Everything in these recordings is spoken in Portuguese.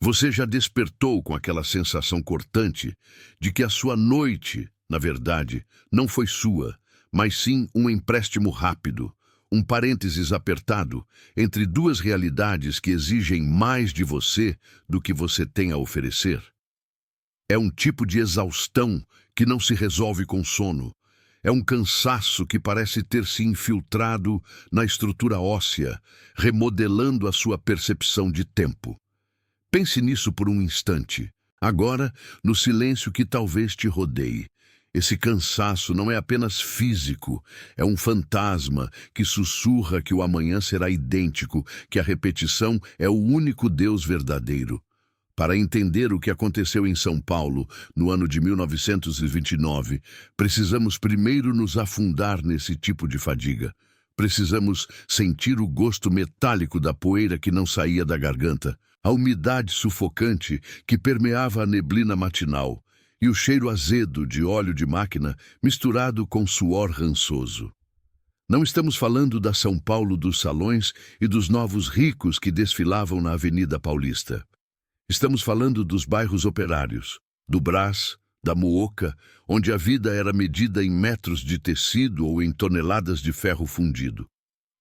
Você já despertou com aquela sensação cortante de que a sua noite, na verdade, não foi sua, mas sim um empréstimo rápido, um parênteses apertado entre duas realidades que exigem mais de você do que você tem a oferecer? É um tipo de exaustão que não se resolve com sono. É um cansaço que parece ter se infiltrado na estrutura óssea, remodelando a sua percepção de tempo. Pense nisso por um instante, agora, no silêncio que talvez te rodeie. Esse cansaço não é apenas físico, é um fantasma que sussurra que o amanhã será idêntico, que a repetição é o único Deus verdadeiro. Para entender o que aconteceu em São Paulo no ano de 1929, precisamos primeiro nos afundar nesse tipo de fadiga. Precisamos sentir o gosto metálico da poeira que não saía da garganta, a umidade sufocante que permeava a neblina matinal e o cheiro azedo de óleo de máquina misturado com suor rançoso. Não estamos falando da São Paulo dos salões e dos novos ricos que desfilavam na Avenida Paulista. Estamos falando dos bairros operários, do Brás, da Mooca, onde a vida era medida em metros de tecido ou em toneladas de ferro fundido.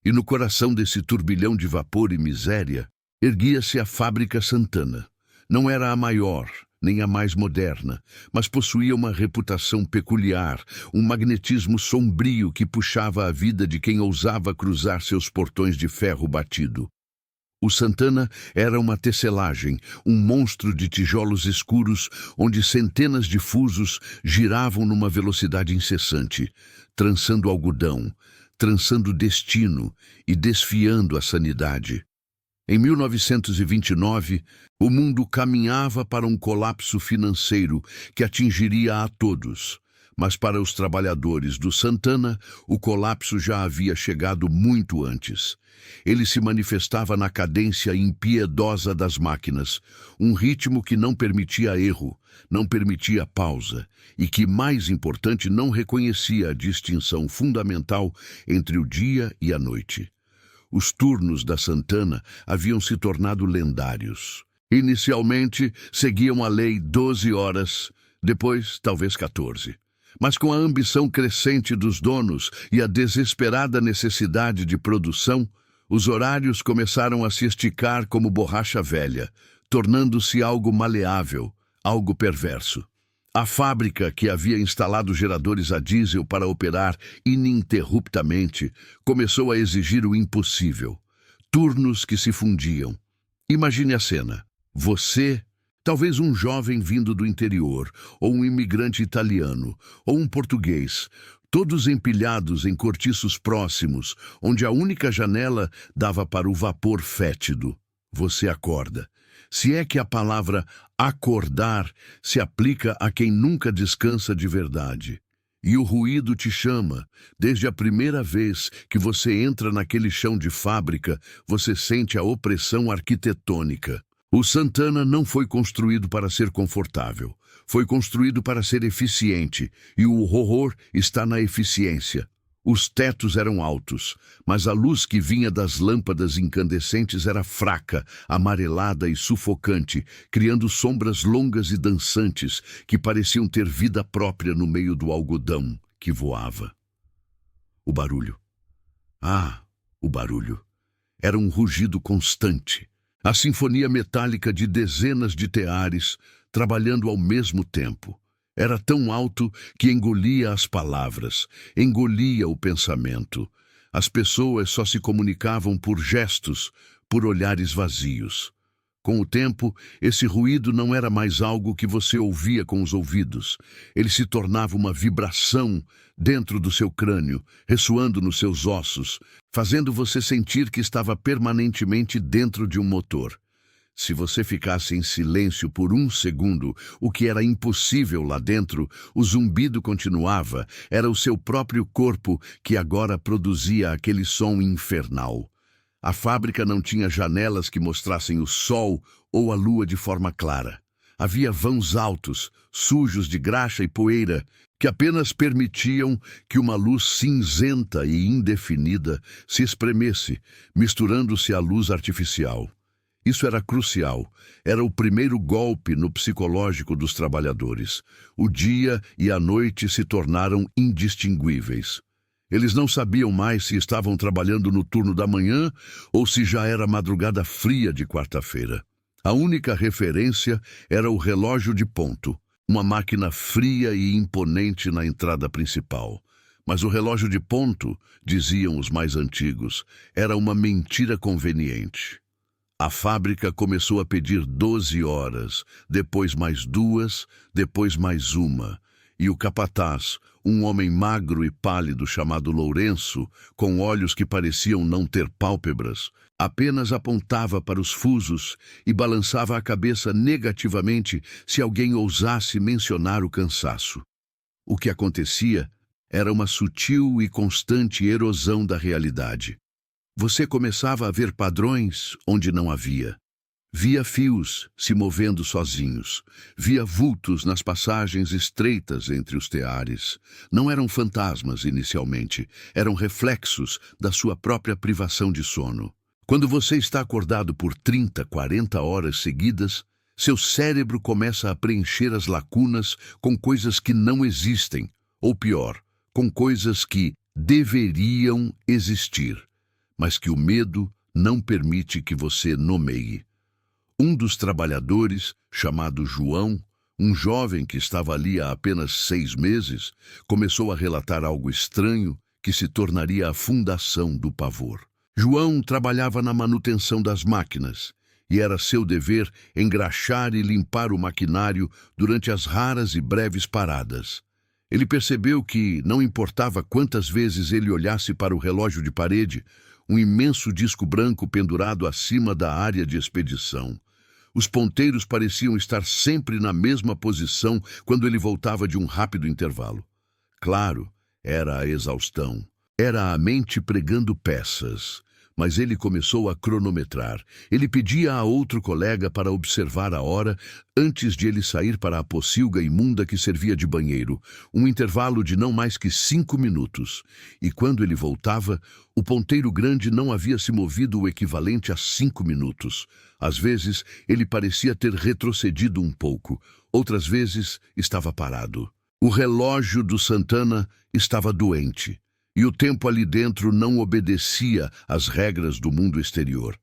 E no coração desse turbilhão de vapor e miséria, erguia-se a Fábrica Santana. Não era a maior, nem a mais moderna, mas possuía uma reputação peculiar, um magnetismo sombrio que puxava a vida de quem ousava cruzar seus portões de ferro batido. O Santana era uma tecelagem, um monstro de tijolos escuros onde centenas de fusos giravam numa velocidade incessante, trançando algodão, trançando destino e desfiando a sanidade. Em 1929, o mundo caminhava para um colapso financeiro que atingiria a todos. Mas para os trabalhadores do Santana, o colapso já havia chegado muito antes. Ele se manifestava na cadência impiedosa das máquinas, um ritmo que não permitia erro, não permitia pausa e que, mais importante, não reconhecia a distinção fundamental entre o dia e a noite. Os turnos da Santana haviam se tornado lendários. Inicialmente, seguiam a lei 12 horas, depois, talvez 14. Mas com a ambição crescente dos donos e a desesperada necessidade de produção, os horários começaram a se esticar como borracha velha, tornando-se algo maleável, algo perverso. A fábrica, que havia instalado geradores a diesel para operar ininterruptamente, começou a exigir o impossível. Turnos que se fundiam. Imagine a cena. Você, talvez um jovem vindo do interior, ou um imigrante italiano, ou um português, todos empilhados em cortiços próximos, onde a única janela dava para o vapor fétido. Você acorda. Se é que a palavra acordar se aplica a quem nunca descansa de verdade. E o ruído te chama. Desde a primeira vez que você entra naquele chão de fábrica, você sente a opressão arquitetônica. O Santana não foi construído para ser confortável. Foi construído para ser eficiente, e o horror está na eficiência. Os tetos eram altos, mas a luz que vinha das lâmpadas incandescentes era fraca, amarelada e sufocante, criando sombras longas e dançantes que pareciam ter vida própria no meio do algodão que voava. O barulho. O barulho. Era um rugido constante. A sinfonia metálica de dezenas de teares trabalhando ao mesmo tempo. Era tão alto que engolia as palavras, engolia o pensamento. As pessoas só se comunicavam por gestos, por olhares vazios. Com o tempo, esse ruído não era mais algo que você ouvia com os ouvidos. Ele se tornava uma vibração dentro do seu crânio, ressoando nos seus ossos, fazendo você sentir que estava permanentemente dentro de um motor. Se você ficasse em silêncio por um segundo, o que era impossível lá dentro, o zumbido continuava. Era o seu próprio corpo que agora produzia aquele som infernal. A fábrica não tinha janelas que mostrassem o sol ou a lua de forma clara. Havia vãos altos, sujos de graxa e poeira, que apenas permitiam que uma luz cinzenta e indefinida se espremesse, misturando-se à luz artificial. Isso era crucial. Era o primeiro golpe no psicológico dos trabalhadores. O dia e a noite se tornaram indistinguíveis. Eles não sabiam mais se estavam trabalhando no turno da manhã ou se já era madrugada fria de quarta-feira. A única referência era o relógio de ponto, uma máquina fria e imponente na entrada principal. Mas o relógio de ponto, diziam os mais antigos, era uma mentira conveniente. A fábrica começou a pedir 12 horas, depois mais 2, depois mais 1. E o capataz, um homem magro e pálido chamado Lourenço, com olhos que pareciam não ter pálpebras, apenas apontava para os fusos e balançava a cabeça negativamente se alguém ousasse mencionar o cansaço. O que acontecia era uma sutil e constante erosão da realidade. Você começava a ver padrões onde não havia. Via fios se movendo sozinhos. Via vultos nas passagens estreitas entre os teares. Não eram fantasmas inicialmente, eram reflexos da sua própria privação de sono. Quando você está acordado por 30, 40 horas seguidas, seu cérebro começa a preencher as lacunas com coisas que não existem, ou pior, com coisas que deveriam existir, mas que o medo não permite que você nomeie. Um dos trabalhadores, chamado João, um jovem que estava ali há apenas 6 meses, começou a relatar algo estranho que se tornaria a fundação do pavor. João trabalhava na manutenção das máquinas, e era seu dever engraxar e limpar o maquinário durante as raras e breves paradas. Ele percebeu que, não importava quantas vezes ele olhasse para o relógio de parede, um imenso disco branco pendurado acima da área de expedição. Os ponteiros pareciam estar sempre na mesma posição quando ele voltava de um rápido intervalo. Claro, era a exaustão. Era a mente pregando peças. Mas ele começou a cronometrar. Ele pedia a outro colega para observar a hora antes de ele sair para a pocilga imunda que servia de banheiro, um intervalo de não mais que 5 minutos. E quando ele voltava, o ponteiro grande não havia se movido o equivalente a 5 minutos. Às vezes, ele parecia ter retrocedido um pouco. Outras vezes, estava parado. O relógio do Santana estava doente. E o tempo ali dentro não obedecia às regras do mundo exterior.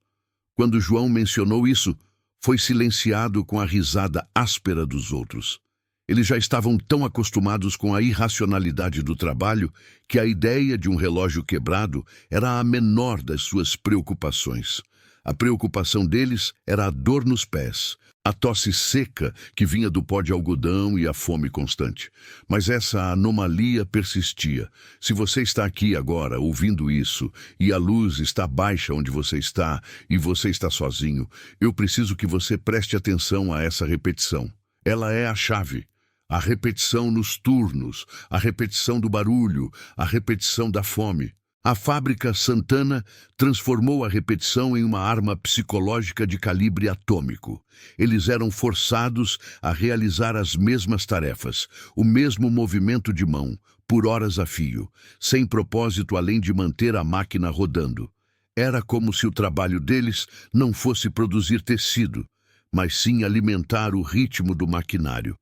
Quando João mencionou isso, foi silenciado com a risada áspera dos outros. Eles já estavam tão acostumados com a irracionalidade do trabalho que a ideia de um relógio quebrado era a menor das suas preocupações. A preocupação deles era a dor nos pés, a tosse seca que vinha do pó de algodão e a fome constante. Mas essa anomalia persistia. Se você está aqui agora ouvindo isso e a luz está baixa onde você está e você está sozinho, eu preciso que você preste atenção a essa repetição. Ela é a chave. A repetição nos turnos, a repetição do barulho, a repetição da fome. A fábrica Santana transformou a repetição em uma arma psicológica de calibre atômico. Eles eram forçados a realizar as mesmas tarefas, o mesmo movimento de mão, por horas a fio, sem propósito além de manter a máquina rodando. Era como se o trabalho deles não fosse produzir tecido, mas sim alimentar o ritmo do maquinário.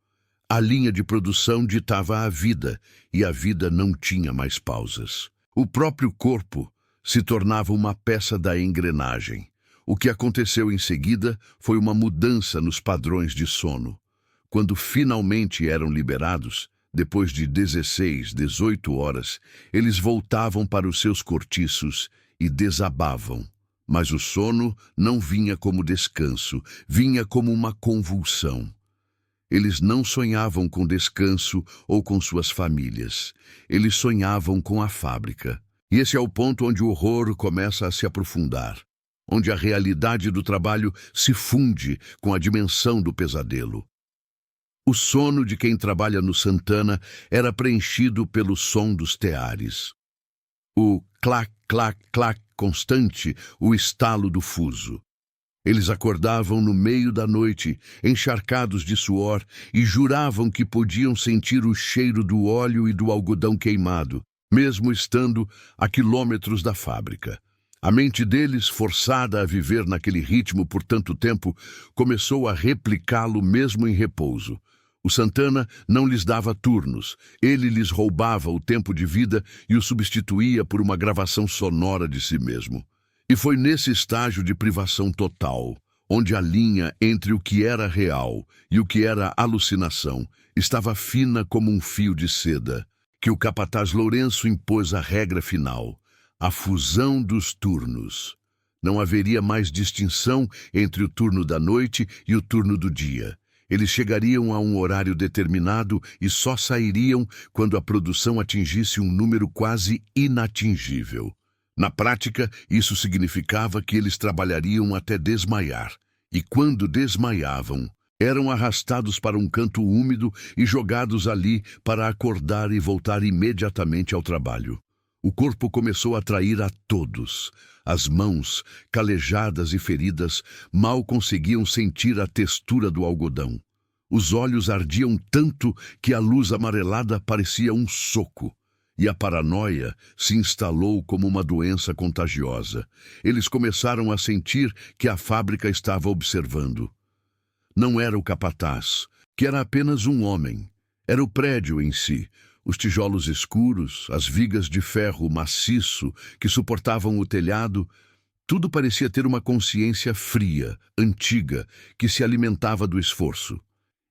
A linha de produção ditava a vida, e a vida não tinha mais pausas. O próprio corpo se tornava uma peça da engrenagem. O que aconteceu em seguida foi uma mudança nos padrões de sono. Quando finalmente eram liberados, depois de 16, 18 horas, eles voltavam para os seus cortiços e desabavam. Mas o sono não vinha como descanso, vinha como uma convulsão. Eles não sonhavam com descanso ou com suas famílias. Eles sonhavam com a fábrica. E esse é o ponto onde o horror começa a se aprofundar, onde a realidade do trabalho se funde com a dimensão do pesadelo. O sono de quem trabalha no Santana era preenchido pelo som dos teares. O clac, clac, clac constante, o estalo do fuso. Eles acordavam no meio da noite, encharcados de suor, e juravam que podiam sentir o cheiro do óleo e do algodão queimado, mesmo estando a quilômetros da fábrica. A mente deles, forçada a viver naquele ritmo por tanto tempo, começou a replicá-lo mesmo em repouso. O Santana não lhes dava turnos, ele lhes roubava o tempo de vida e o substituía por uma gravação sonora de si mesmo. E foi nesse estágio de privação total, onde a linha entre o que era real e o que era alucinação estava fina como um fio de seda, que o capataz Lourenço impôs a regra final: a fusão dos turnos. Não haveria mais distinção entre o turno da noite e o turno do dia. Eles chegariam a um horário determinado e só sairiam quando a produção atingisse um número quase inatingível. Na prática, isso significava que eles trabalhariam até desmaiar, e quando desmaiavam, eram arrastados para um canto úmido e jogados ali para acordar e voltar imediatamente ao trabalho. O corpo começou a trair a todos. As mãos, calejadas e feridas, mal conseguiam sentir a textura do algodão. Os olhos ardiam tanto que a luz amarelada parecia um soco. E a paranoia se instalou como uma doença contagiosa. Eles começaram a sentir que a fábrica estava observando. Não era o capataz, que era apenas um homem. Era o prédio em si. Os tijolos escuros, as vigas de ferro maciço que suportavam o telhado, tudo parecia ter uma consciência fria, antiga, que se alimentava do esforço.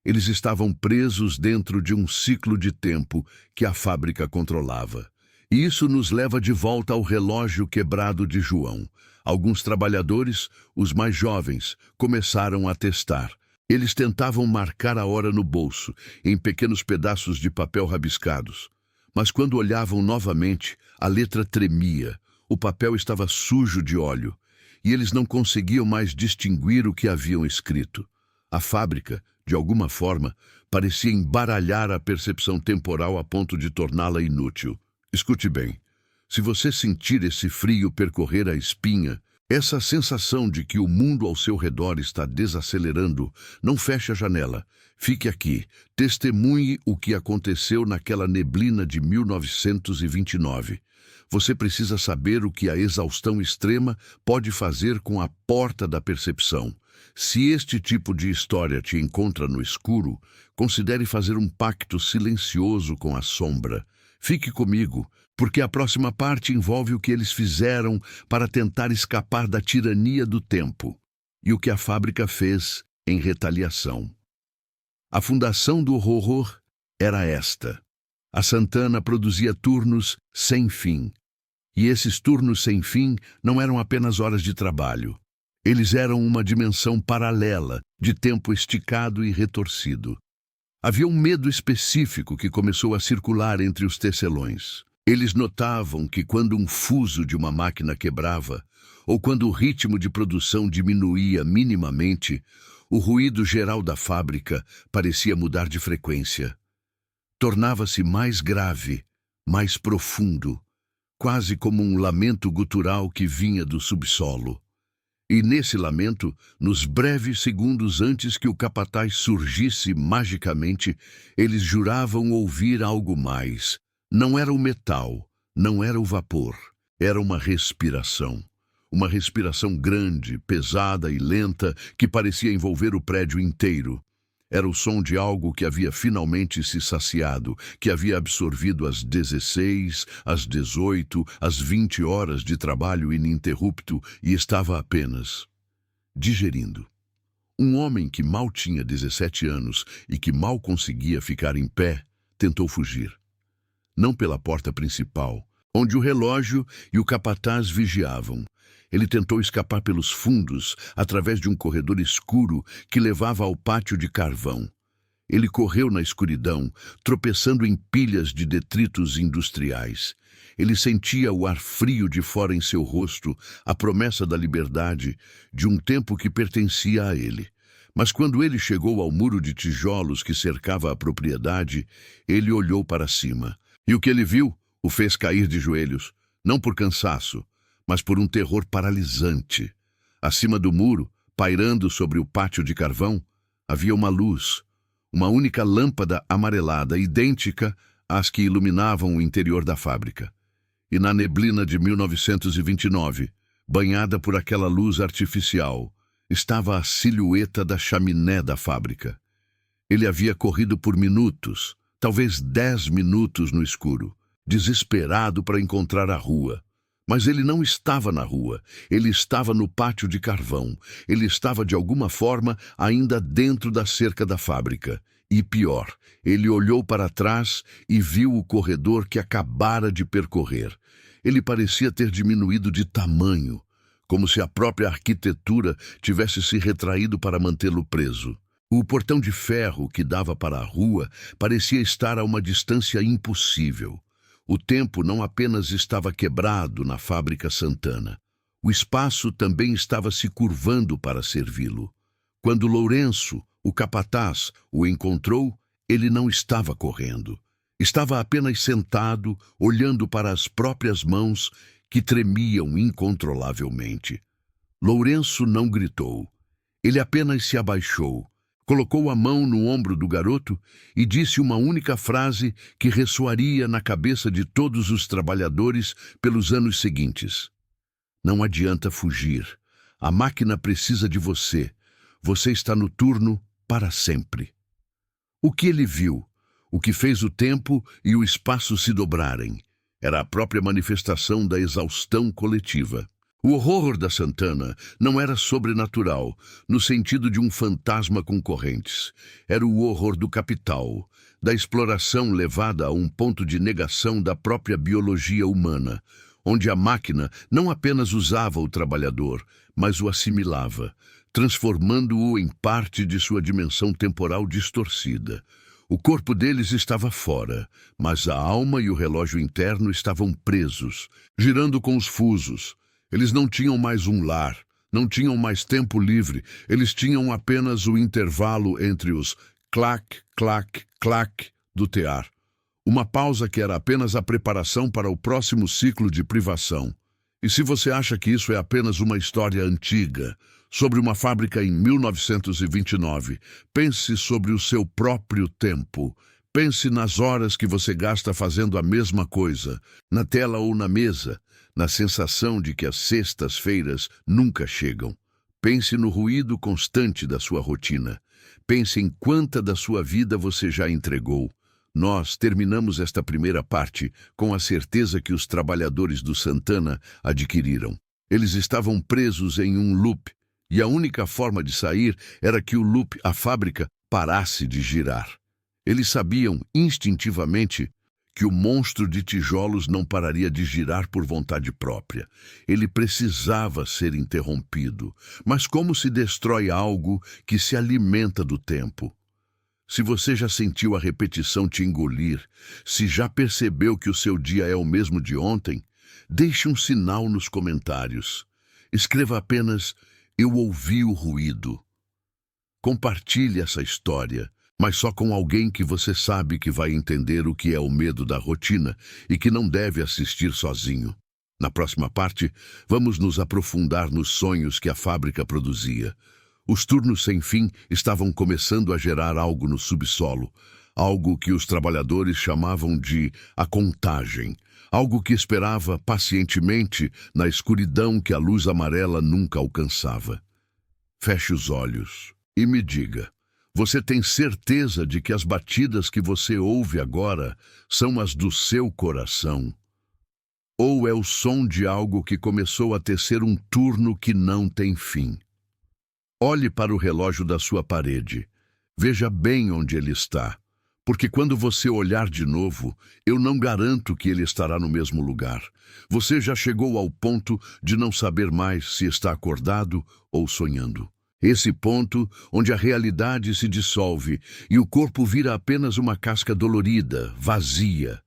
Eles estavam presos dentro de um ciclo de tempo que a fábrica controlava. E isso nos leva de volta ao relógio quebrado de João. Alguns trabalhadores, os mais jovens, começaram a testar. Eles tentavam marcar a hora no bolso, em pequenos pedaços de papel rabiscados. Mas quando olhavam novamente, a letra tremia, o papel estava sujo de óleo, e eles não conseguiam mais distinguir o que haviam escrito. A fábrica, de alguma forma, parecia embaralhar a percepção temporal a ponto de torná-la inútil. Escute bem, se você sentir esse frio percorrer a espinha, essa sensação de que o mundo ao seu redor está desacelerando, não feche a janela. Fique aqui, testemunhe o que aconteceu naquela neblina de 1929. Você precisa saber o que a exaustão extrema pode fazer com a porta da percepção. Se este tipo de história te encontra no escuro, considere fazer um pacto silencioso com a sombra. Fique comigo, porque a próxima parte envolve o que eles fizeram para tentar escapar da tirania do tempo e o que a fábrica fez em retaliação. A fundação do horror era esta. A Santana produzia turnos sem fim. E esses turnos sem fim não eram apenas horas de trabalho. Eles eram uma dimensão paralela, de tempo esticado e retorcido. Havia um medo específico que começou a circular entre os tecelões. Eles notavam que quando um fuso de uma máquina quebrava, ou quando o ritmo de produção diminuía minimamente, o ruído geral da fábrica parecia mudar de frequência. Tornava-se mais grave, mais profundo, quase como um lamento gutural que vinha do subsolo. E nesse lamento, nos breves segundos antes que o capataz surgisse magicamente, eles juravam ouvir algo mais. Não era o metal, não era o vapor, era uma respiração. Uma respiração grande, pesada e lenta que parecia envolver o prédio inteiro. Era o som de algo que havia finalmente se saciado, que havia absorvido as 16, as 18, as 20 horas de trabalho ininterrupto e estava apenas digerindo. Um homem que mal tinha 17 anos e que mal conseguia ficar em pé, tentou fugir. Não pela porta principal, onde o relógio e o capataz vigiavam. Ele tentou escapar pelos fundos, através de um corredor escuro que levava ao pátio de carvão. Ele correu na escuridão, tropeçando em pilhas de detritos industriais. Ele sentia o ar frio de fora em seu rosto, a promessa da liberdade, de um tempo que pertencia a ele. Mas quando ele chegou ao muro de tijolos que cercava a propriedade, ele olhou para cima. E o que ele viu o fez cair de joelhos, não por cansaço, mas por um terror paralisante. Acima do muro, pairando sobre o pátio de carvão, havia uma luz, uma única lâmpada amarelada, idêntica às que iluminavam o interior da fábrica. E na neblina de 1929, Banhada por aquela luz artificial, estava a silhueta da chaminé da fábrica. Ele havia corrido por minutos, talvez 10 minutos no escuro, desesperado para encontrar a rua. Mas ele não estava na rua, ele estava no pátio de carvão. Ele estava, de alguma forma, ainda dentro da cerca da fábrica. E pior, ele olhou para trás e viu o corredor que acabara de percorrer. Ele parecia ter diminuído de tamanho, como se a própria arquitetura tivesse se retraído para mantê-lo preso. O portão de ferro que dava para a rua parecia estar a uma distância impossível. O tempo não apenas estava quebrado na fábrica Santana. O espaço também estava se curvando para servi-lo. Quando Lourenço, o capataz, o encontrou, ele não estava correndo. Estava apenas sentado, olhando para as próprias mãos que tremiam incontrolavelmente. Lourenço não gritou. Ele apenas se abaixou, colocou a mão no ombro do garoto e disse uma única frase que ressoaria na cabeça de todos os trabalhadores pelos anos seguintes. Não adianta fugir. A máquina precisa de você. Você está no turno para sempre. O que ele viu, o que fez o tempo e o espaço se dobrarem, era a própria manifestação da exaustão coletiva. O horror da Santana não era sobrenatural, no sentido de um fantasma com correntes. Era o horror do capital, da exploração levada a um ponto de negação da própria biologia humana, onde a máquina não apenas usava o trabalhador, mas o assimilava, transformando-o em parte de sua dimensão temporal distorcida. O corpo deles estava fora, mas a alma e o relógio interno estavam presos, girando com os fusos. Eles não tinham mais um lar, não tinham mais tempo livre, eles tinham apenas o intervalo entre os clac, clac, clac do tear. Uma pausa que era apenas a preparação para o próximo ciclo de privação. E se você acha que isso é apenas uma história antiga, sobre uma fábrica em 1929, pense sobre o seu próprio tempo. Pense nas horas que você gasta fazendo a mesma coisa, na tela ou na mesa, na sensação de que as sextas-feiras nunca chegam. Pense no ruído constante da sua rotina. Pense em quanta da sua vida você já entregou. Nós terminamos esta primeira parte com a certeza que os trabalhadores do Santana adquiriram. Eles estavam presos em um loop, e a única forma de sair era que o loop, a fábrica, parasse de girar. Eles sabiam instintivamente que o monstro de tijolos não pararia de girar por vontade própria. Ele precisava ser interrompido. Mas como se destrói algo que se alimenta do tempo? Se você já sentiu a repetição te engolir, se já percebeu que o seu dia é o mesmo de ontem, deixe um sinal nos comentários. Escreva apenas: eu ouvi o ruído. Compartilhe essa história, mas só com alguém que você sabe que vai entender o que é o medo da rotina e que não deve assistir sozinho. Na próxima parte, vamos nos aprofundar nos sonhos que a fábrica produzia. Os turnos sem fim estavam começando a gerar algo no subsolo, algo que os trabalhadores chamavam de a contagem, algo que esperava pacientemente na escuridão que a luz amarela nunca alcançava. Feche os olhos e me diga: você tem certeza de que as batidas que você ouve agora são as do seu coração? Ou é o som de algo que começou a tecer um turno que não tem fim? Olhe para o relógio da sua parede. Veja bem onde ele está, porque quando você olhar de novo, eu não garanto que ele estará no mesmo lugar. Você já chegou ao ponto de não saber mais se está acordado ou sonhando. Esse ponto onde a realidade se dissolve e o corpo vira apenas uma casca dolorida, vazia.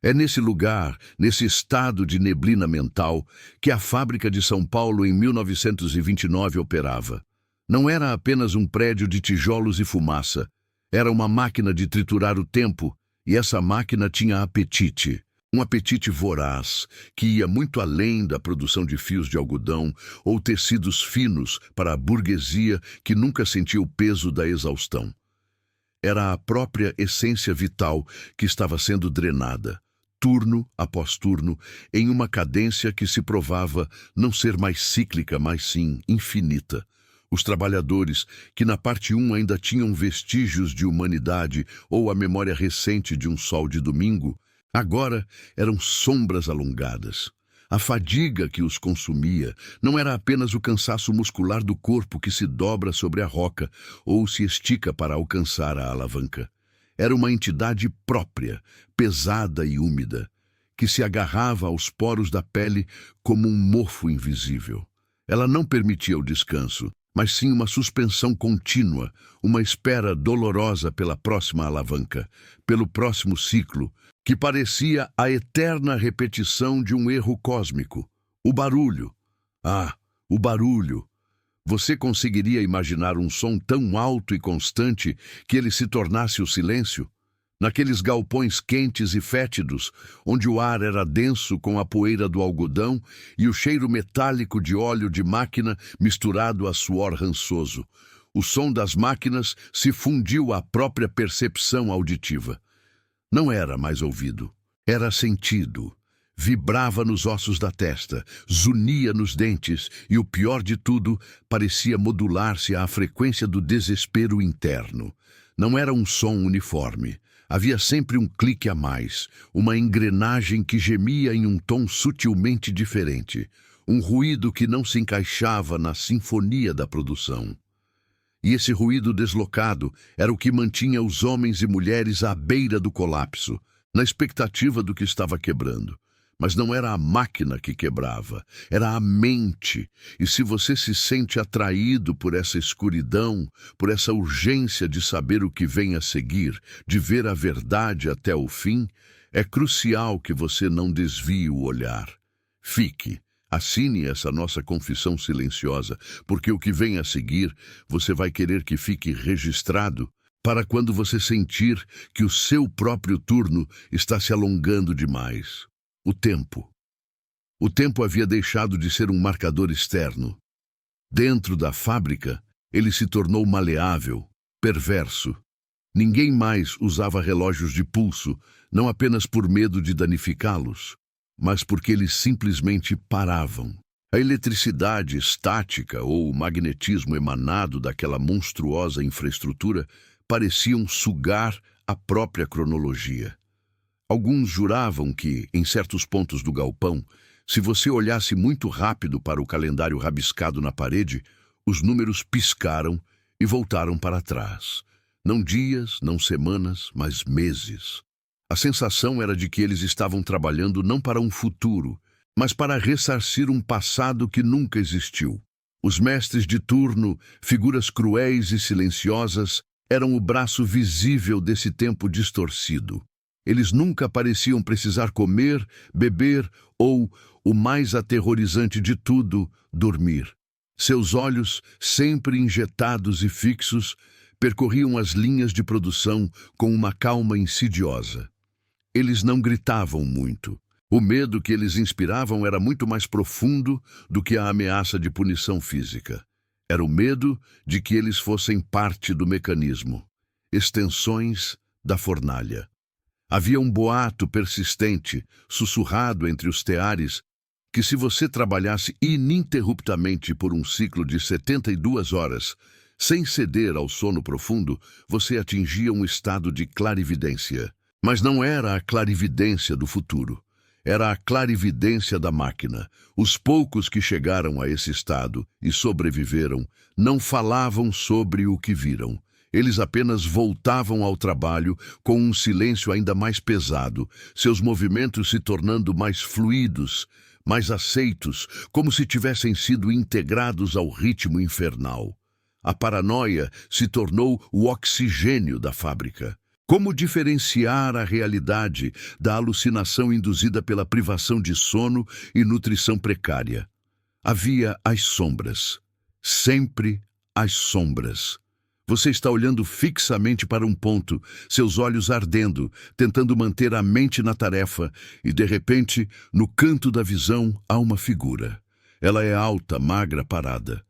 É nesse lugar, nesse estado de neblina mental, que a fábrica de São Paulo em 1929 operava. Não era apenas um prédio de tijolos e fumaça. Era uma máquina de triturar o tempo, e essa máquina tinha apetite. Um apetite voraz, que ia muito além da produção de fios de algodão ou tecidos finos para a burguesia que nunca sentiu o peso da exaustão. Era a própria essência vital que estava sendo drenada. turno após turno, em uma cadência que se provava não ser mais cíclica, mas sim infinita. Os trabalhadores, que na parte 1 ainda tinham vestígios de humanidade ou a memória recente de um sol de domingo, agora eram sombras alongadas. A fadiga que os consumia não era apenas o cansaço muscular do corpo que se dobra sobre a roca ou se estica para alcançar a alavanca. Era uma entidade própria, pesada e úmida, que se agarrava aos poros da pele como um mofo invisível. Ela não permitia o descanso, mas sim uma suspensão contínua, uma espera dolorosa pela próxima alavanca, pelo próximo ciclo, que parecia a eterna repetição de um erro cósmico. O barulho. Ah, o barulho! Você conseguiria imaginar um som tão alto e constante que ele se tornasse o silêncio? Naqueles galpões quentes e fétidos, onde o ar era denso com a poeira do algodão e o cheiro metálico de óleo de máquina misturado a suor rançoso. O som das máquinas se fundiu à própria percepção auditiva. Não era mais ouvido, era sentido. Vibrava nos ossos da testa, zunia nos dentes e, o pior de tudo, parecia modular-se à frequência do desespero interno. Não era um som uniforme. Havia sempre um clique a mais, uma engrenagem que gemia em um tom sutilmente diferente, um ruído que não se encaixava na sinfonia da produção. E esse ruído deslocado era o que mantinha os homens e mulheres à beira do colapso, na expectativa do que estava quebrando. Mas não era a máquina que quebrava, era a mente. E se você se sente atraído por essa escuridão, por essa urgência de saber o que vem a seguir, de ver a verdade até o fim, é crucial que você não desvie o olhar. Fique, assine essa nossa confissão silenciosa, porque o que vem a seguir você vai querer que fique registrado para quando você sentir que o seu próprio turno está se alongando demais. O tempo. O tempo havia deixado de ser um marcador externo. Dentro da fábrica, ele se tornou maleável, perverso. Ninguém mais usava relógios de pulso, não apenas por medo de danificá-los, mas porque eles simplesmente paravam. A eletricidade estática ou o magnetismo emanado daquela monstruosa infraestrutura pareciam sugar a própria cronologia. Alguns juravam que, em certos pontos do galpão, se você olhasse muito rápido para o calendário rabiscado na parede, os números piscaram e voltaram para trás. Não dias, não semanas, mas meses. A sensação era de que eles estavam trabalhando não para um futuro, mas para ressarcir um passado que nunca existiu. Os mestres de turno, figuras cruéis e silenciosas, eram o braço visível desse tempo distorcido. Eles nunca pareciam precisar comer, beber ou, o mais aterrorizante de tudo, dormir. Seus olhos, sempre injetados e fixos, percorriam as linhas de produção com uma calma insidiosa. Eles não gritavam muito. O medo que eles inspiravam era muito mais profundo do que a ameaça de punição física. Era o medo de que eles fossem parte do mecanismo, extensões da fornalha. Havia um boato persistente, sussurrado entre os teares, que se você trabalhasse ininterruptamente por um ciclo de 72 horas, sem ceder ao sono profundo, você atingia um estado de clarividência. Mas não era a clarividência do futuro. Era a clarividência da máquina. Os poucos que chegaram a esse estado e sobreviveram não falavam sobre o que viram. Eles apenas voltavam ao trabalho com um silêncio ainda mais pesado, seus movimentos se tornando mais fluidos, mais aceitos, como se tivessem sido integrados ao ritmo infernal. A paranoia se tornou o oxigênio da fábrica. Como diferenciar a realidade da alucinação induzida pela privação de sono e nutrição precária? Havia as sombras. Sempre as sombras. Você está olhando fixamente para um ponto, seus olhos ardendo, tentando manter a mente na tarefa, e de repente, no canto da visão, há uma figura. Ela é alta, magra, parada.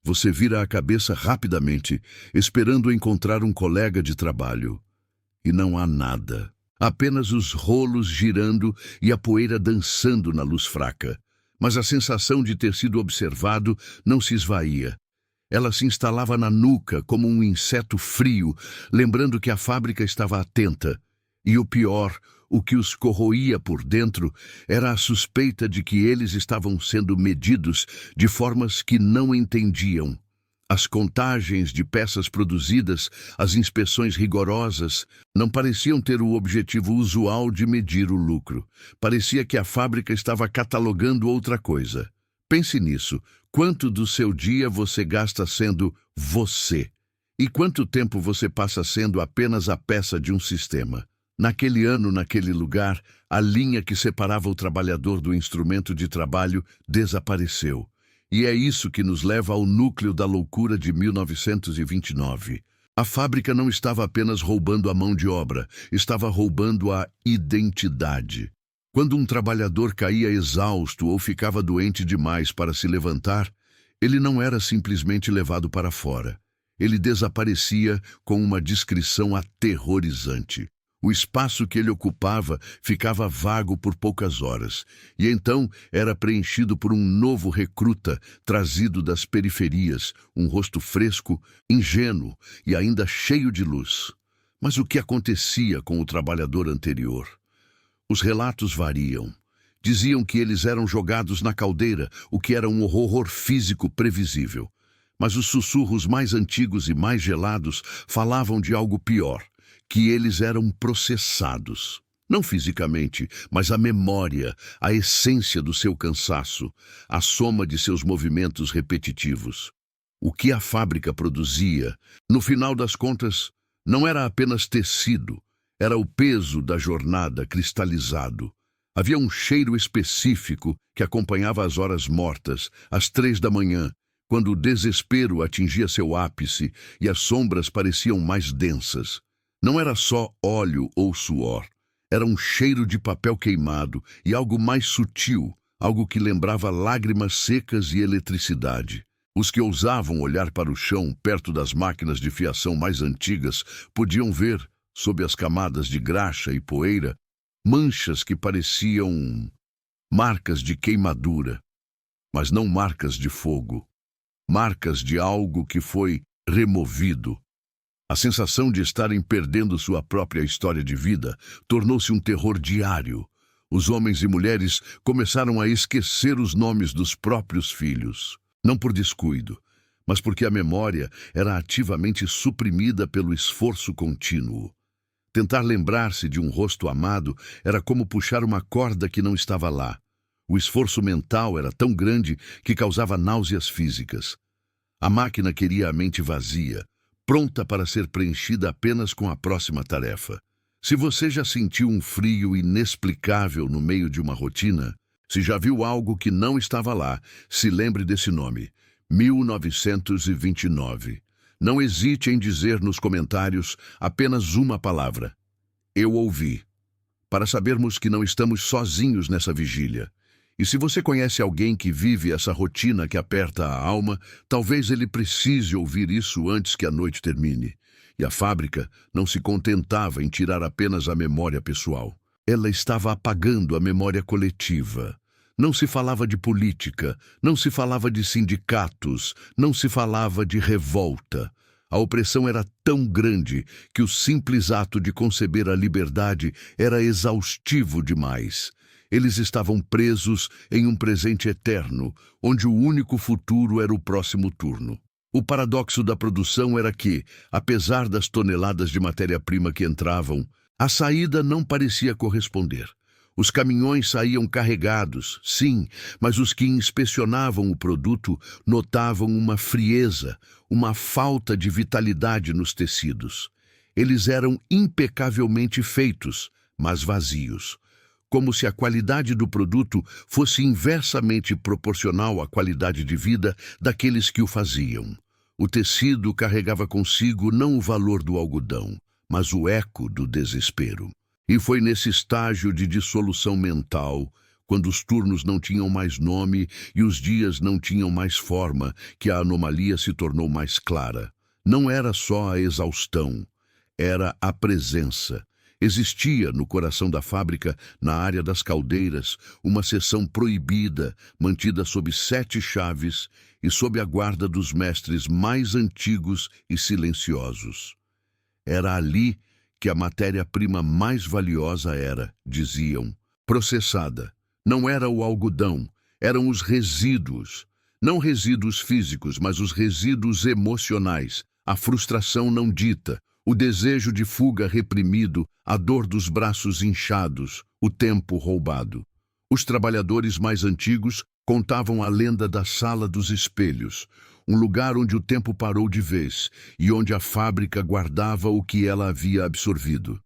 Você vira a cabeça rapidamente, esperando encontrar um colega de trabalho. E não há nada. Apenas os rolos girando e a poeira dançando na luz fraca. Mas a sensação de ter sido observado não se esvaía. Ela se instalava na nuca como um inseto frio, lembrando que a fábrica estava atenta. E o pior, o que os corroía por dentro, era a suspeita de que eles estavam sendo medidos de formas que não entendiam. As contagens de peças produzidas, as inspeções rigorosas, não pareciam ter o objetivo usual de medir o lucro. Parecia que a fábrica estava catalogando outra coisa. Pense nisso. Quanto do seu dia você gasta sendo você? E quanto tempo você passa sendo apenas a peça de um sistema? Naquele ano, naquele lugar, a linha que separava o trabalhador do instrumento de trabalho desapareceu. E é isso que nos leva ao núcleo da loucura de 1929. A fábrica não estava apenas roubando a mão de obra, estava roubando a identidade. Quando um trabalhador caía exausto ou ficava doente demais para se levantar, ele não era simplesmente levado para fora. Ele desaparecia com uma descrição aterrorizante. O espaço que ele ocupava ficava vago por poucas horas, e então era preenchido por um novo recruta trazido das periferias, um rosto fresco, ingênuo e ainda cheio de luz. Mas o que acontecia com o trabalhador anterior? Os relatos variam. Diziam que eles eram jogados na caldeira, o que era um horror físico previsível. Mas os sussurros mais antigos e mais gelados falavam de algo pior, que eles eram processados. Não fisicamente, mas a memória, a essência do seu cansaço, a soma de seus movimentos repetitivos. O que a fábrica produzia, no final das contas, não era apenas tecido, era o peso da jornada cristalizado. Havia um cheiro específico que acompanhava as horas mortas, às 3 da manhã, quando o desespero atingia seu ápice e as sombras pareciam mais densas. Não era só óleo ou suor, era um cheiro de papel queimado e algo mais sutil, algo que lembrava lágrimas secas e eletricidade. Os que ousavam olhar para o chão perto das máquinas de fiação mais antigas podiam ver, sob as camadas de graxa e poeira, manchas que pareciam marcas de queimadura, mas não marcas de fogo, marcas de algo que foi removido. A sensação de estarem perdendo sua própria história de vida tornou-se um terror diário. Os homens e mulheres começaram a esquecer os nomes dos próprios filhos. Não por descuido, mas porque a memória era ativamente suprimida pelo esforço contínuo. Tentar lembrar-se de um rosto amado era como puxar uma corda que não estava lá. O esforço mental era tão grande que causava náuseas físicas. A máquina queria a mente vazia, pronta para ser preenchida apenas com a próxima tarefa. Se você já sentiu um frio inexplicável no meio de uma rotina, se já viu algo que não estava lá, se lembre desse nome: 1929. Não hesite em dizer nos comentários apenas uma palavra: eu ouvi, para sabermos que não estamos sozinhos nessa vigília. E se você conhece alguém que vive essa rotina que aperta a alma, talvez ele precise ouvir isso antes que a noite termine. E a fábrica não se contentava em tirar apenas a memória pessoal. Ela estava apagando a memória coletiva. Não se falava de política, não se falava de sindicatos, não se falava de revolta. A opressão era tão grande que o simples ato de conceber a liberdade era exaustivo demais. Eles estavam presos em um presente eterno, onde o único futuro era o próximo turno. O paradoxo da produção era que, apesar das toneladas de matéria-prima que entravam, a saída não parecia corresponder. Os caminhões saíam carregados, sim, mas os que inspecionavam o produto notavam uma frieza, uma falta de vitalidade nos tecidos. Eles eram impecavelmente feitos, mas vazios. Como se a qualidade do produto fosse inversamente proporcional à qualidade de vida daqueles que o faziam. O tecido carregava consigo não o valor do algodão, mas o eco do desespero. E foi nesse estágio de dissolução mental, quando os turnos não tinham mais nome e os dias não tinham mais forma, que a anomalia se tornou mais clara. Não era só a exaustão, era a presença. Existia, no coração da fábrica, na área das caldeiras, uma seção proibida, mantida sob 7 chaves e sob a guarda dos mestres mais antigos e silenciosos. Era ali que a matéria-prima mais valiosa era, diziam, processada. Não era o algodão, eram os resíduos. Não resíduos físicos, mas os resíduos emocionais, a frustração não dita, o desejo de fuga reprimido, a dor dos braços inchados, o tempo roubado. Os trabalhadores mais antigos contavam a lenda da Sala dos Espelhos, um lugar onde o tempo parou de vez e onde a fábrica guardava o que ela havia absorvido.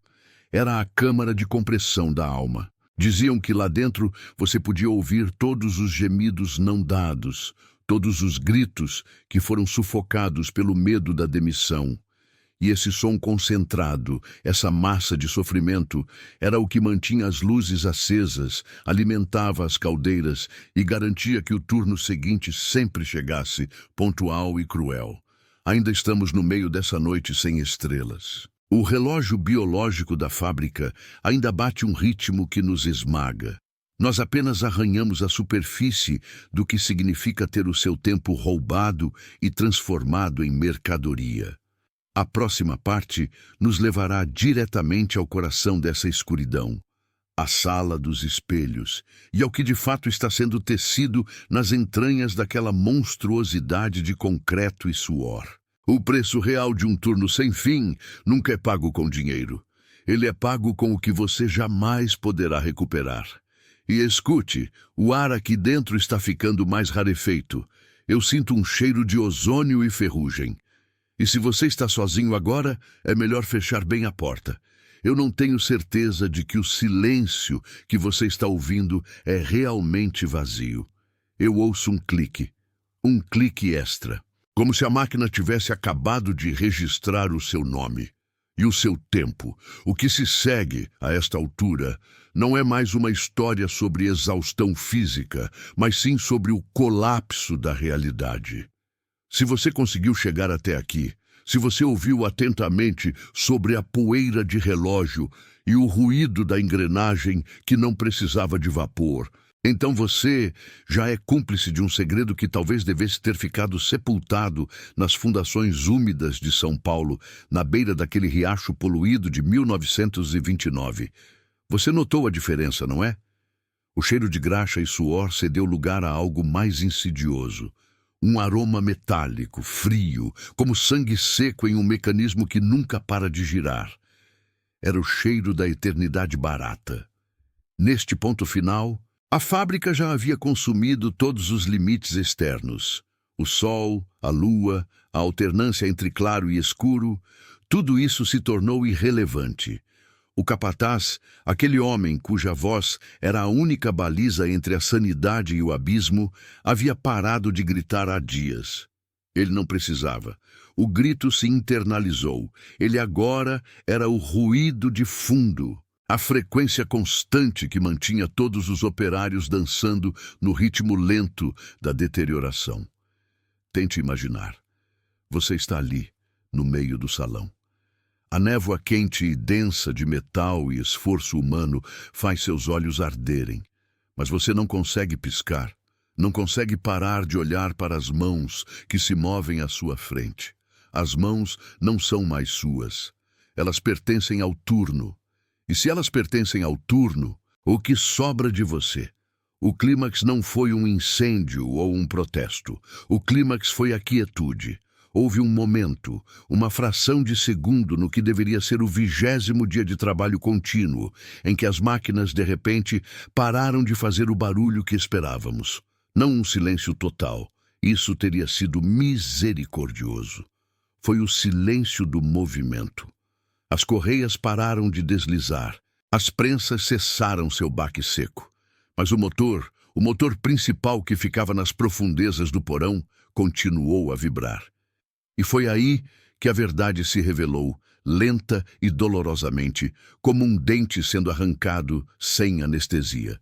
Era a câmara de compressão da alma. Diziam que lá dentro você podia ouvir todos os gemidos não dados, todos os gritos que foram sufocados pelo medo da demissão. E esse som concentrado, essa massa de sofrimento, era o que mantinha as luzes acesas, alimentava as caldeiras e garantia que o turno seguinte sempre chegasse, pontual e cruel. Ainda estamos no meio dessa noite sem estrelas. O relógio biológico da fábrica ainda bate um ritmo que nos esmaga. Nós apenas arranhamos a superfície do que significa ter o seu tempo roubado e transformado em mercadoria. A próxima parte nos levará diretamente ao coração dessa escuridão, à Sala dos Espelhos, e ao que de fato está sendo tecido nas entranhas daquela monstruosidade de concreto e suor. O preço real de um turno sem fim nunca é pago com dinheiro. Ele é pago com o que você jamais poderá recuperar. E escute, o ar aqui dentro está ficando mais rarefeito. Eu sinto um cheiro de ozônio e ferrugem. E se você está sozinho agora, é melhor fechar bem a porta. Eu não tenho certeza de que o silêncio que você está ouvindo é realmente vazio. Eu ouço um clique extra, como se a máquina tivesse acabado de registrar o seu nome. E o seu tempo, o que se segue a esta altura, não é mais uma história sobre exaustão física, mas sim sobre o colapso da realidade. Se você conseguiu chegar até aqui, se você ouviu atentamente sobre a poeira de relógio e o ruído da engrenagem que não precisava de vapor, então você já é cúmplice de um segredo que talvez devesse ter ficado sepultado nas fundações úmidas de São Paulo, na beira daquele riacho poluído de 1929. Você notou a diferença, não é? O cheiro de graxa e suor cedeu lugar a algo mais insidioso. Um aroma metálico, frio, como sangue seco em um mecanismo que nunca para de girar. Era o cheiro da eternidade barata. Neste ponto final, a fábrica já havia consumido todos os limites externos. O sol, a lua, a alternância entre claro e escuro, tudo isso se tornou irrelevante. O capataz, aquele homem cuja voz era a única baliza entre a sanidade e o abismo, havia parado de gritar há dias. Ele não precisava. O grito se internalizou. Ele agora era o ruído de fundo, a frequência constante que mantinha todos os operários dançando no ritmo lento da deterioração. Tente imaginar. Você está ali, no meio do salão. A névoa quente e densa de metal e esforço humano faz seus olhos arderem, mas você não consegue piscar, não consegue parar de olhar para as mãos que se movem à sua frente. As mãos não são mais suas, elas pertencem ao turno. E se elas pertencem ao turno, o que sobra de você? O clímax não foi um incêndio ou um protesto, o clímax foi a quietude. Houve um momento, uma fração de segundo no que deveria ser o 20º dia de trabalho contínuo, em que as máquinas, de repente, pararam de fazer o barulho que esperávamos. Não um silêncio total. Isso teria sido misericordioso. Foi o silêncio do movimento. As correias pararam de deslizar. As prensas cessaram seu baque seco. Mas o motor principal que ficava nas profundezas do porão, continuou a vibrar. E foi aí que a verdade se revelou, lenta e dolorosamente, como um dente sendo arrancado sem anestesia.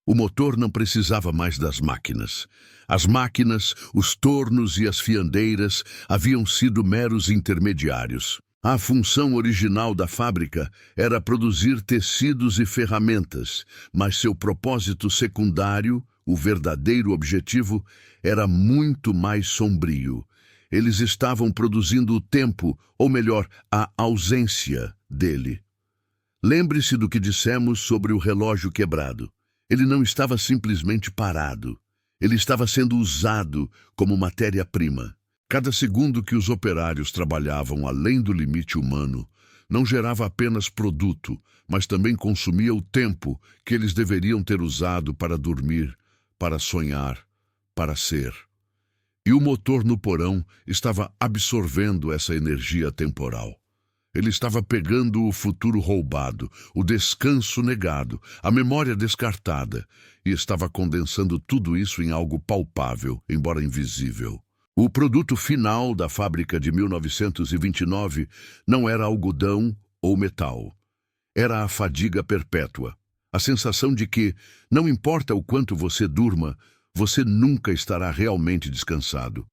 O motor não precisava mais das máquinas. As máquinas, os tornos e as fiandeiras haviam sido meros intermediários. A função original da fábrica era produzir tecidos e ferramentas, mas seu propósito secundário, o verdadeiro objetivo, era muito mais sombrio. Eles estavam produzindo o tempo, ou melhor, a ausência dele. Lembre-se do que dissemos sobre o relógio quebrado. Ele não estava simplesmente parado. Ele estava sendo usado como matéria-prima. Cada segundo que os operários trabalhavam além do limite humano não gerava apenas produto, mas também consumia o tempo que eles deveriam ter usado para dormir, para sonhar, para ser. E o motor no porão estava absorvendo essa energia temporal. Ele estava pegando o futuro roubado, o descanso negado, a memória descartada, e estava condensando tudo isso em algo palpável, embora invisível. O produto final da fábrica de 1929 não era algodão ou metal. Era a fadiga perpétua. A sensação de que, não importa o quanto você durma, você nunca estará realmente descansado.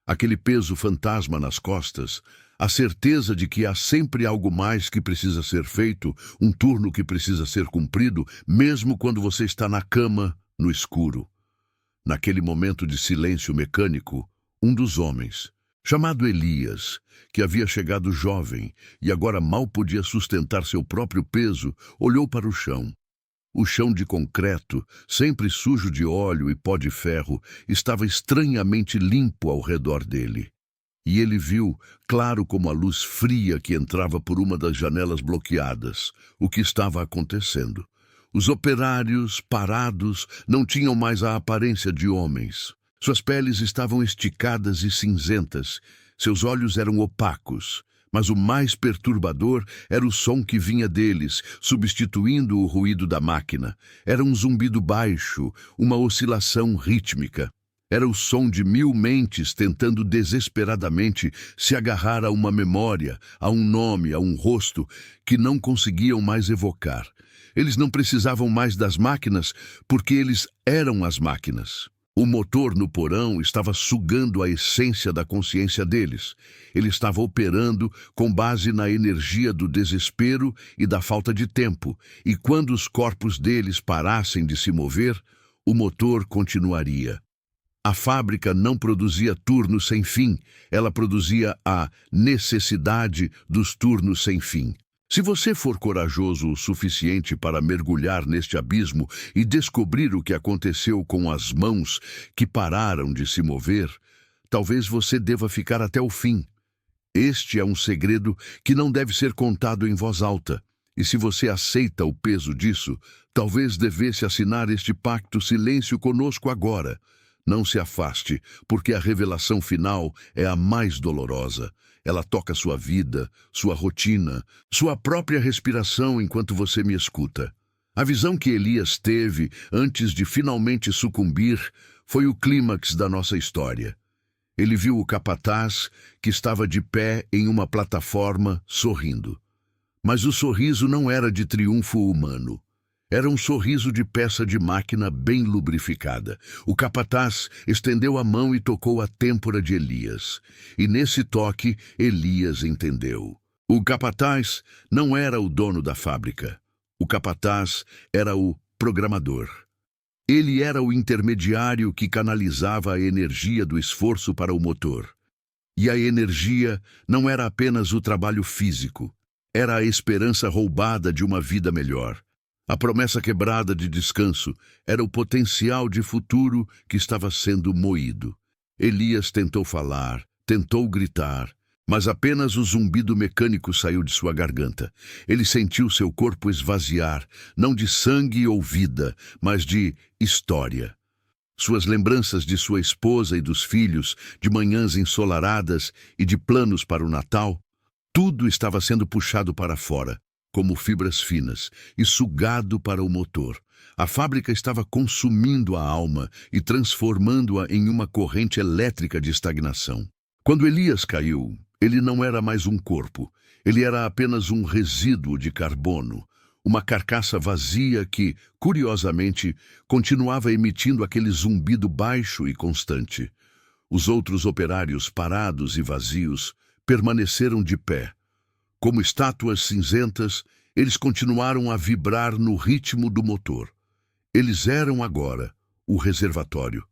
Aquele peso fantasma nas costas, a certeza de que há sempre algo mais que precisa ser feito, um turno que precisa ser cumprido, mesmo quando você está na cama, no escuro. Naquele momento de silêncio mecânico, um dos homens, chamado Elias, que havia chegado jovem e agora mal podia sustentar seu próprio peso, olhou para o chão. O chão de concreto, sempre sujo de óleo e pó de ferro, estava estranhamente limpo ao redor dele. E ele viu, claro como a luz fria que entrava por uma das janelas bloqueadas, o que estava acontecendo. Os operários, parados, não tinham mais a aparência de homens. Suas peles estavam esticadas e cinzentas, seus olhos eram opacos, mas o mais perturbador era o som que vinha deles, substituindo o ruído da máquina. Era um zumbido baixo, uma oscilação rítmica. Era o som de 1000 mentes tentando desesperadamente se agarrar a uma memória, a um nome, a um rosto que não conseguiam mais evocar. Eles não precisavam mais das máquinas porque eles eram as máquinas. O motor no porão estava sugando a essência da consciência deles. Ele estava operando com base na energia do desespero e da falta de tempo, e quando os corpos deles parassem de se mover, o motor continuaria. A fábrica não produzia turnos sem fim, ela produzia a necessidade dos turnos sem fim. Se você for corajoso o suficiente para mergulhar neste abismo e descobrir o que aconteceu com as mãos que pararam de se mover, talvez você deva ficar até o fim. Este é um segredo que não deve ser contado em voz alta. E se você aceita o peso disso, talvez devesse assinar este pacto silêncio conosco agora. Não se afaste, porque a revelação final é a mais dolorosa. Ela toca sua vida, sua rotina, sua própria respiração enquanto você me escuta. A visão que Elias teve antes de finalmente sucumbir foi o clímax da nossa história. Ele viu o capataz que estava de pé em uma plataforma, sorrindo. Mas o sorriso não era de triunfo humano. Era um sorriso de peça de máquina bem lubrificada. O capataz estendeu a mão e tocou a têmpora de Elias. E nesse toque, Elias entendeu. O capataz não era o dono da fábrica. O capataz era o programador. Ele era o intermediário que canalizava a energia do esforço para o motor. E a energia não era apenas o trabalho físico. Era a esperança roubada de uma vida melhor. A promessa quebrada de descanso era o potencial de futuro que estava sendo moído. Elias tentou falar, tentou gritar, mas apenas o zumbido mecânico saiu de sua garganta. Ele sentiu seu corpo esvaziar, não de sangue ou vida, mas de história. Suas lembranças de sua esposa e dos filhos, de manhãs ensolaradas e de planos para o Natal, tudo estava sendo puxado para fora, como fibras finas, e sugado para o motor. A fábrica estava consumindo a alma e transformando-a em uma corrente elétrica de estagnação. Quando Elias caiu, ele não era mais um corpo. Ele era apenas um resíduo de carbono, uma carcaça vazia que, curiosamente, continuava emitindo aquele zumbido baixo e constante. Os outros operários, parados e vazios, permaneceram de pé. Como estátuas cinzentas, eles continuaram a vibrar no ritmo do motor. Eles eram agora o reservatório.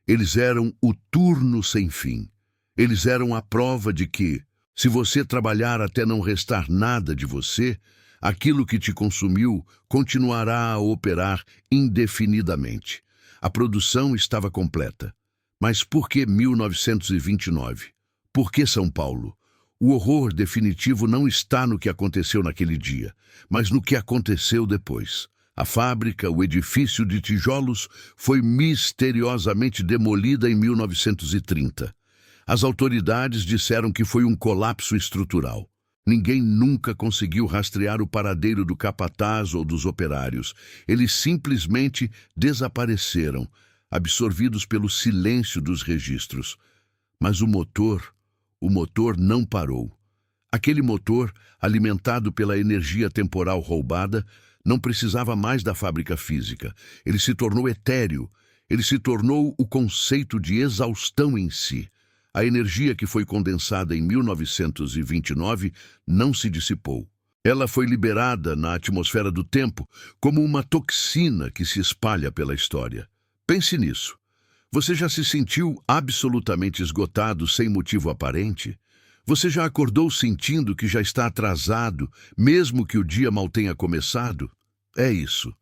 Eles eram o turno sem fim. Eles eram a prova de que, se você trabalhar até não restar nada de você, aquilo que te consumiu continuará a operar indefinidamente. A produção estava completa. Mas por que 1929? Por que São Paulo? O horror definitivo não está no que aconteceu naquele dia, mas no que aconteceu depois. A fábrica, o edifício de tijolos, foi misteriosamente demolida em 1930. As autoridades disseram que foi um colapso estrutural. Ninguém nunca conseguiu rastrear o paradeiro do capataz ou dos operários. Eles simplesmente desapareceram, absorvidos pelo silêncio dos registros. Mas o motor não parou. Aquele motor, alimentado pela energia temporal roubada, não precisava mais da fábrica física. Ele se tornou etéreo. Ele se tornou o conceito de exaustão em si. A energia que foi condensada em 1929 não se dissipou. Ela foi liberada na atmosfera do tempo como uma toxina que se espalha pela história. Pense nisso. Você já se sentiu absolutamente esgotado sem motivo aparente? Você já acordou sentindo que já está atrasado, mesmo que o dia mal tenha começado? É isso.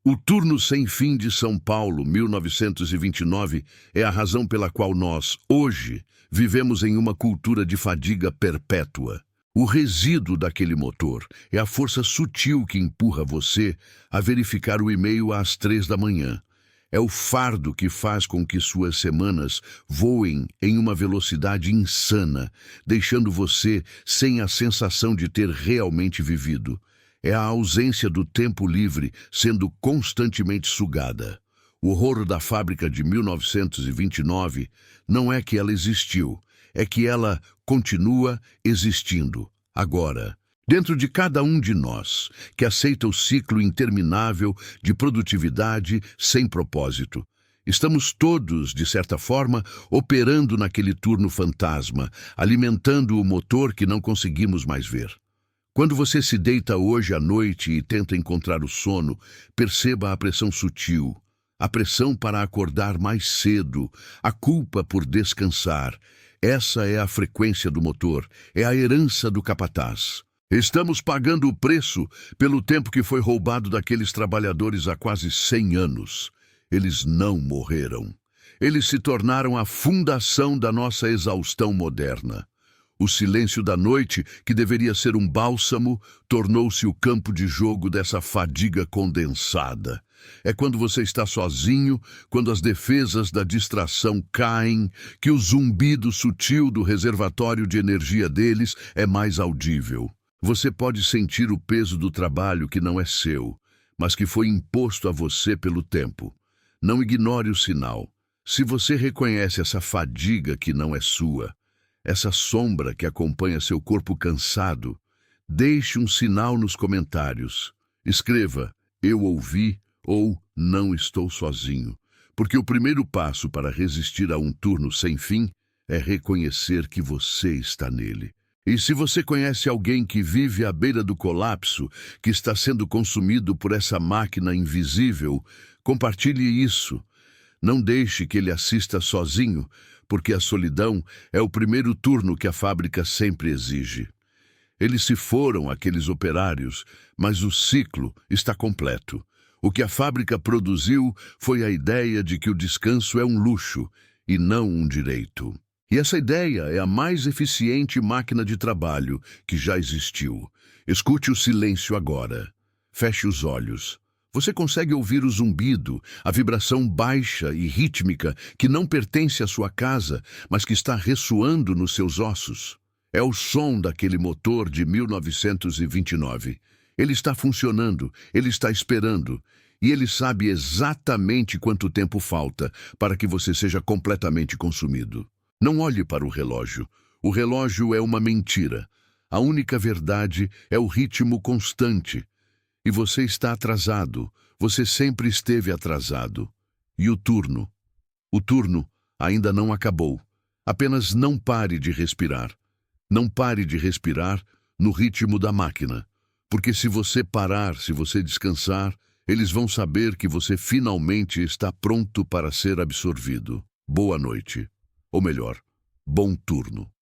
O turno sem fim de São Paulo, 1929, é a razão pela qual nós, hoje, vivemos em uma cultura de fadiga perpétua. O resíduo daquele motor é a força sutil que empurra você a verificar o e-mail às 3 da manhã. É o fardo que faz com que suas semanas voem em uma velocidade insana, deixando você sem a sensação de ter realmente vivido. É a ausência do tempo livre sendo constantemente sugada. O horror da fábrica de 1929 não é que ela existiu, é que ela continua existindo, agora. Dentro de cada um de nós, que aceita o ciclo interminável de produtividade sem propósito. Estamos todos, de certa forma, operando naquele turno fantasma, alimentando o motor que não conseguimos mais ver. Quando você se deita hoje à noite e tenta encontrar o sono, perceba a pressão sutil, a pressão para acordar mais cedo, a culpa por descansar. Essa é a frequência do motor, é a herança do capataz. Estamos pagando o preço pelo tempo que foi roubado daqueles trabalhadores há quase 100 anos. Eles não morreram. Eles se tornaram a fundação da nossa exaustão moderna. O silêncio da noite, que deveria ser um bálsamo, tornou-se o campo de jogo dessa fadiga condensada. É quando você está sozinho, quando as defesas da distração caem, que o zumbido sutil do reservatório de energia deles é mais audível. Você pode sentir o peso do trabalho que não é seu, mas que foi imposto a você pelo tempo. Não ignore o sinal. Se você reconhece essa fadiga que não é sua, essa sombra que acompanha seu corpo cansado, deixe um sinal nos comentários. Escreva, eu ouvi ou não estou sozinho, porque o primeiro passo para resistir a um turno sem fim é reconhecer que você está nele. E se você conhece alguém que vive à beira do colapso, que está sendo consumido por essa máquina invisível, compartilhe isso. Não deixe que ele assista sozinho, porque a solidão é o primeiro turno que a fábrica sempre exige. Eles se foram, aqueles operários, mas o ciclo está completo. O que a fábrica produziu foi a ideia de que o descanso é um luxo e não um direito. E essa ideia é a mais eficiente máquina de trabalho que já existiu. Escute o silêncio agora. Feche os olhos. Você consegue ouvir o zumbido, a vibração baixa e rítmica que não pertence à sua casa, mas que está ressoando nos seus ossos. É o som daquele motor de 1929. Ele está funcionando, ele está esperando, e ele sabe exatamente quanto tempo falta para que você seja completamente consumido. Não olhe para o relógio. O relógio é uma mentira. A única verdade é o ritmo constante. E você está atrasado. Você sempre esteve atrasado. E o turno? O turno ainda não acabou. Apenas não pare de respirar. Não pare de respirar no ritmo da máquina. Porque se você parar, se você descansar, eles vão saber que você finalmente está pronto para ser absorvido. Boa noite. Ou melhor, bom turno.